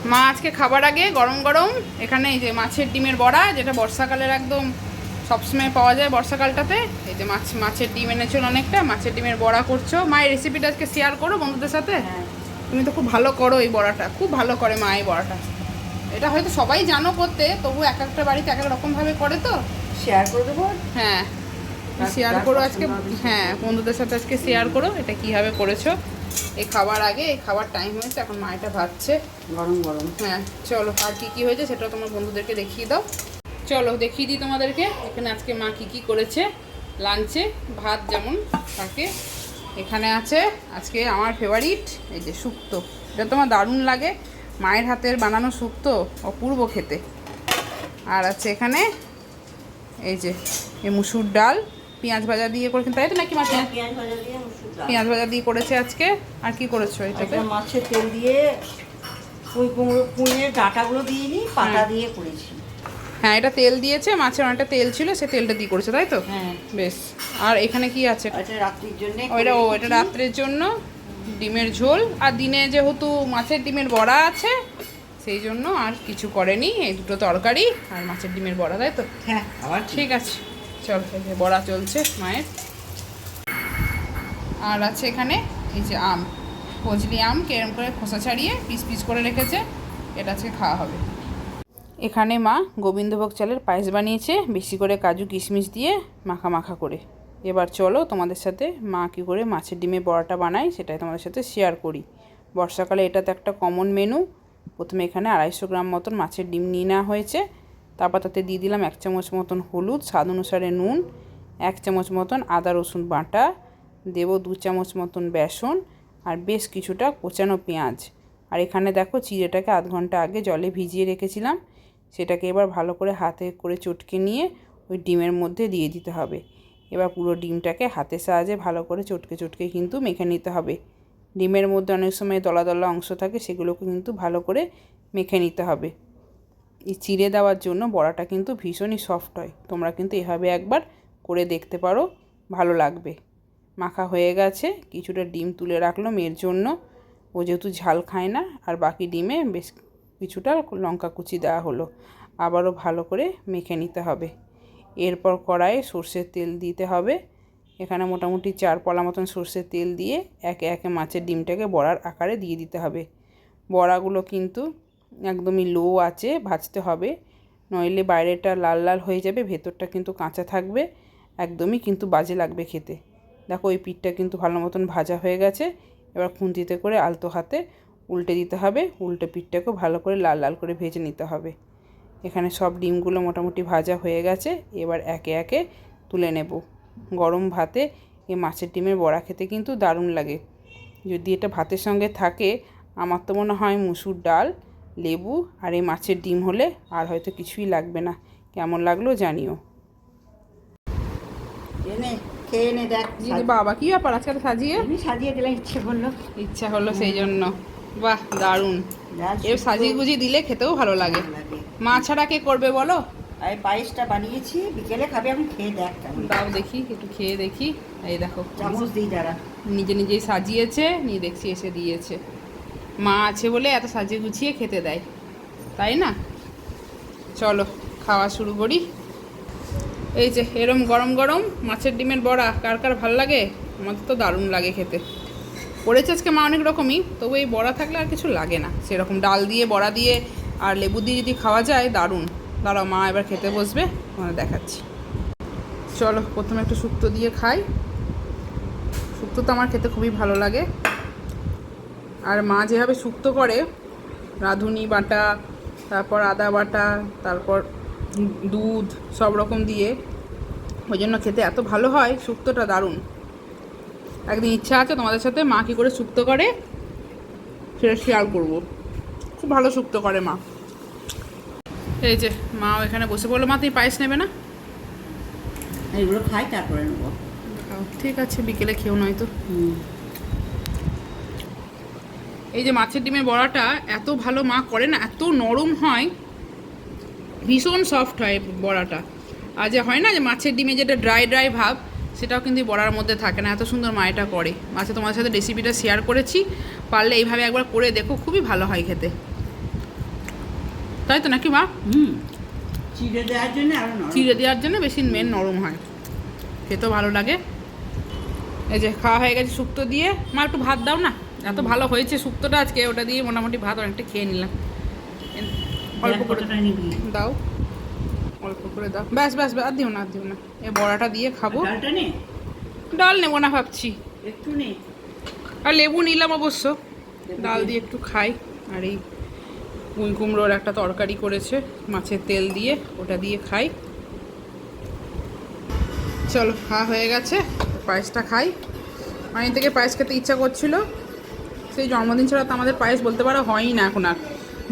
মা আজকে খাবার আগে গরম গরম এখানে এই যে মাছের ডিমের বড়া, যেটা বর্ষাকালের একদম সবসময় পাওয়া যায় বর্ষাকালটাতে। এই যে মাছের ডিম এনেছিল অনেকটা, মাছের ডিমের বড়া করছো। মা এই রেসিপিটা আজকে শেয়ার করো বন্ধুদের সাথে। তুমি তো খুব ভালো করো এই বড়াটা, খুব ভালো করে মা এই বড়াটা। এটা হয়তো সবাই জানো করতে, তবু এক একটা বাড়িতে এক এক রকমভাবে করে, তো শেয়ার করে দেবো। হ্যাঁ শেয়ার করো আজকে, হ্যাঁ বন্ধুদের সাথে আজকে শেয়ার করো এটা কীভাবে করেছো। এই খাবার আগে, এই খাবার টাইম হয়েছে, এখন মা এটা ভাজছে গরম গরম। হ্যাঁ চলো, আর কী কী হয়েছে সেটা তোমার বন্ধুদেরকে দেখিয়ে দাও। চলো দেখিয়ে দিই তোমাদেরকে এখানে আজকে মা কী কী করেছে লাঞ্চে। ভাত যেমন থাকে, এখানে আছে আজকে আমার ফেভারিট এই যে শুক্তো। এটা তোমার দারুণ লাগে, মায়ের হাতের বানানো শুক্তো অপূর্ব খেতে। আর আছে এখানে এই যে এই মুসুর ডাল পেঁয়াজ ভাজা দিয়ে করেছেন, তাই তো নাকি মা? পেঁয়াজ ভাজা দিয়ে করেছে আজকে। আর কি করেছো এটাতে? মাছের তেল দিয়ে পুঁই কুমড়ো, পুঁইয়ের ডাঁটাগুলো দিয়ে নিই, পাতা দিয়ে করেছি। হ্যাঁ এটা তেল দিয়েছে, মাছের অনেকটা তেল ছিল, সে তেলটা দিয়ে করেছে তাই তো? হ্যাঁ বেশ। আর এখানে কি আছে? এটা রাত্রির জন্য। এটা রাত্রের জন্য ডিমের ঝোল। আর দিনে যেহেতু মাছের ডিমের বড়া আছে সেই জন্য আর কিছু করেনি, এই দুটো তরকারি আর মাছের ডিমের বড়া, তাই তো? হ্যাঁ আবার ঠিক আছে চল, এই যে বড়া চলছে মায়ের। আর আছে এখানে এই যে আম, ফজলি আম কেরম করে খোসা ছাড়িয়ে পিস পিস করে রেখেছে, এটা আজকে খাওয়া হবে। এখানে মা গোবিন্দভোগ চালের পায়েস বানিয়েছে, বেশি করে কাজু কিশমিশ দিয়ে মাখা মাখা করে। এবার চলো তোমাদের সাথে মা কী করে মাছের ডিমে বড়াটা বানায় সেটাই তোমাদের সাথে শেয়ার করি। বর্ষাকালে এটা তো একটা কমন মেনু। প্রথমে এখানে 250 গ্রাম মতন মাছের ডিম নিয়ে নেওয়া হয়েছে। তারপর তাতে দিয়ে দিলাম 1 চামচ মতন হলুদ, স্বাদ অনুসারে নুন, 1 চামচ মতন আদা রসুন বাটা, দেবো 2 চামচ মতন বেসন আর বেশ কিছুটা কোচানো পেঁয়াজ। আর এখানে দেখো চিড়েটাকে আধ ঘন্টা আগে জলে ভিজিয়ে রেখেছিলাম, সেটাকে এবার ভালো করে হাতে করে চটকে নিয়ে ওই ডিমের মধ্যে দিয়ে দিতে হবে। এবার পুরো ডিমটাকে হাতের সাহায্যে ভালো করে চটকে চটকে কিন্তু মেখে নিতে হবে। ডিমের মধ্যে অনেক সময় দলা দলা অংশ থাকে, সেগুলোকে কিন্তু ভালো করে মেখে নিতে হবে। এই চিড়ে দেওয়ার জন্য বড়াটা কিন্তু ভীষণই সফট হয়, তোমরা কিন্তু এভাবে একবার করে দেখতে পারো, ভালো লাগবে। মাখা হয়ে গেছে, কিছুটা ডিম তুলে রাখলাম এর জন্য, ও যেহেতু ঝাল খায় না। আর বাকি ডিমে বেশ কিছুটা লঙ্কা কুচি দেওয়া হলো, আবারও ভালো করে মেখে নিতে হবে। এরপর কড়াইয়ে সর্ষের তেল দিতে হবে। এখানে মোটামুটি 4 পলা মতন সর্ষের তেল দিয়ে একে একে মাছের ডিমটাকে বড়ার আকারে দিয়ে দিতে হবে। বড়াগুলো কিন্তু একদমই লো আঁচে ভাজতে হবে, নইলে বাইরেটা লাল লাল হয়ে যাবে, ভেতরটা কিন্তু কাঁচা থাকবে, একদমই কিন্তু বাজে লাগবে খেতে। দেখো ওই পিঠটা কিন্তু ভালো মতন ভাজা হয়ে গেছে। এবার খুন্তিতে করে আলতো হাতে উল্টে দিতে হবে, উল্টে পিঠটাকেও ভালো করে লাল লাল করে ভেজে নিতে হবে। এখানে সব ডিমগুলো মোটামুটি ভাজা হয়ে গেছে, এবার একে একে তুলে নেব। গরম ভাতে এই মাছের ডিমের বড়া খেতে কিন্তু দারুণ লাগে। যদি এটা ভাতের সঙ্গে থাকে, আমার তো মনে হয় মুসুর ডাল, লেবু আর এই মাছের ডিম হলে আর হয়তো কিছুই লাগবে না। কেমন লাগলো জানিও। খেয়ে নে দেখ। বাবা কি ব্যাপার আজকে সাজিয়ে সাজিয়ে দিলে ইচ্ছা হলো সেই জন্য। বাহ দারুণ, এর সাজিয়ে গুজিয়ে দিলে খেতেও ভালো লাগে। মা ছাড়া কে করবে বলো? আমি পায়েসটা বানিয়েছি, বিকেলে খাবে, এখন খেয়ে দেখ। দাও দেখি, একটু খেয়ে দেখি। এই দেখো চামচ দিই দাঁড়া। নিজে নিজেই সাজিয়েছে, নিয়ে দেখছি এসে দিয়েছে। মা আছে বলে এত সাজিয়ে গুছিয়ে খেতে দেয়, তাই না? চলো খাওয়া শুরু করি। এই যে এরম গরম গরম মাছের ডিমের বড়া কার কার ভাল লাগে? আমাদের তো দারুণ লাগে খেতে। করেছে আজকে মা অনেক রকমই, তবু এই বড়া থাকলে আর কিছু লাগে না সেরকম। ডাল দিয়ে বড়া দিয়ে আর লেবু দিয়ে যদি খাওয়া যায় দারুণ। দাঁড়াও মা এবার খেতে বসবে, তোমাদের দেখাচ্ছি। চলো প্রথমে একটু শুক্তো দিয়ে খাই। শুক্তো তো আমার খেতে খুবই ভালো লাগে। আর মা যেভাবে শুক্তো করে, রাঁধুনি বাটা, তারপর আদা বাটা, তারপর দুধ সব রকম দিয়ে, ওই জন্য খেতে এত ভালো হয় শুক্তোটা, দারুণ। একদিন ইচ্ছা আছে তোমাদের সাথে মা কী করে শুক্তো করে সেটা শেয়ার করবো। খুব ভালো শুক্তো করে মা। এই যে মা এখানে বসে বললো, মা তুমি পায়েস নেবে না? এইগুলো খাই তারপরে নেবো। ঠিক আছে বিকেলে খেও নয়তো। এই যে মাছের ডিমের বড়াটা এত ভালো মা করে না, এত নরম হয়, ভীষণ সফট হয় বড়াটা। আর যে হয় না যে মাছের ডিমে যেটা ড্রাই ড্রাই ভাব, সেটাও কিন্তু বড়ার মধ্যে থাকে না, এত সুন্দর মা এটা করে। মাছে তোমাদের সাথে রেসিপিটা শেয়ার করেছি, পারলে এইভাবে একবার করে দেখো, খুবই ভালো হয় খেতে। তাই তো নাকি মা? চিড়ে দেওয়ার জন্য আরো নরম। চিড়ে দেওয়ার জন্য বেশি মেন নরম হয়, খেতেও ভালো লাগে। এই যে খাওয়া হয়ে গেছে শুক্তো দিয়ে। মা একটু ভাত দাও না, এত ভালো হয়েছে শুক্তোটা আজকে, ওটা দিয়ে মোটামুটি ভাত অনেকটা খেয়ে নিলাম। অল্প করে কতটা নিবি? দাও, অল্প করে দাও, ব্যাস ব্যাস আর দিও না, আর দিও না। এই বড়াটা দিয়ে খাবো। ডালটা নে, ডাল নেবো না ভাবছি, একটু নে। আর লেবু নিলাম অবশ্য। ডাল দিয়ে একটু খাই। আর এই পুঁই কুমড়োর একটা তরকারি করেছে মাছের তেল দিয়ে, ওটা দিয়ে খাই। চলো খাওয়া হয়ে গেছে, পায়েসটা খাই। অনেক থেকে পায়েস খেতে ইচ্ছা করছিল, সেই জন্মদিন ছাড়া তো আমাদের পায়েস বলতে পারো হয়ই না এখন আর।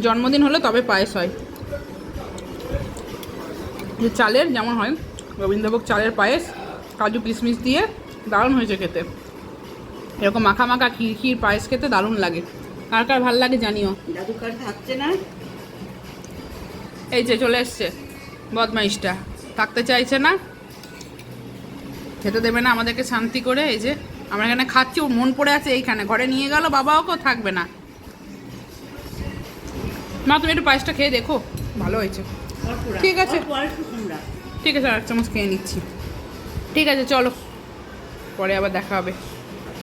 জন্মদিন হলে তবে পায়েস হয়। যে চালের যেমন হয় গোবিন্দভোগ চালের পায়েস, কাজু কিশমিশ দিয়ে দারুণ হয়েছে খেতে। এরকম মাখা মাখা ক্ষীর ক্ষীর পায়েস খেতে দারুণ লাগে। কার কার ভাল লাগে জানিও। জাদুকার থাকছে না। এই যে চলে এসছে বদমাইশটা, থাকতে চাইছে না, খেতে দেবে না আমাদেরকে শান্তি করে। এই যে আমরা এখানে খাচ্ছি, ওর মন পড়ে আছে এইখানে, ঘরে নিয়ে গেল বাবা, ওকেও থাকবে না। মা তুমি একটু পায়েসটা খেয়ে দেখো, ভালো হয়েছে। ঠিক আছে। ঠিক আছে, আর এক চামচ খেয়ে নিচ্ছি। ঠিক আছে চলো, পরে আবার দেখা হবে।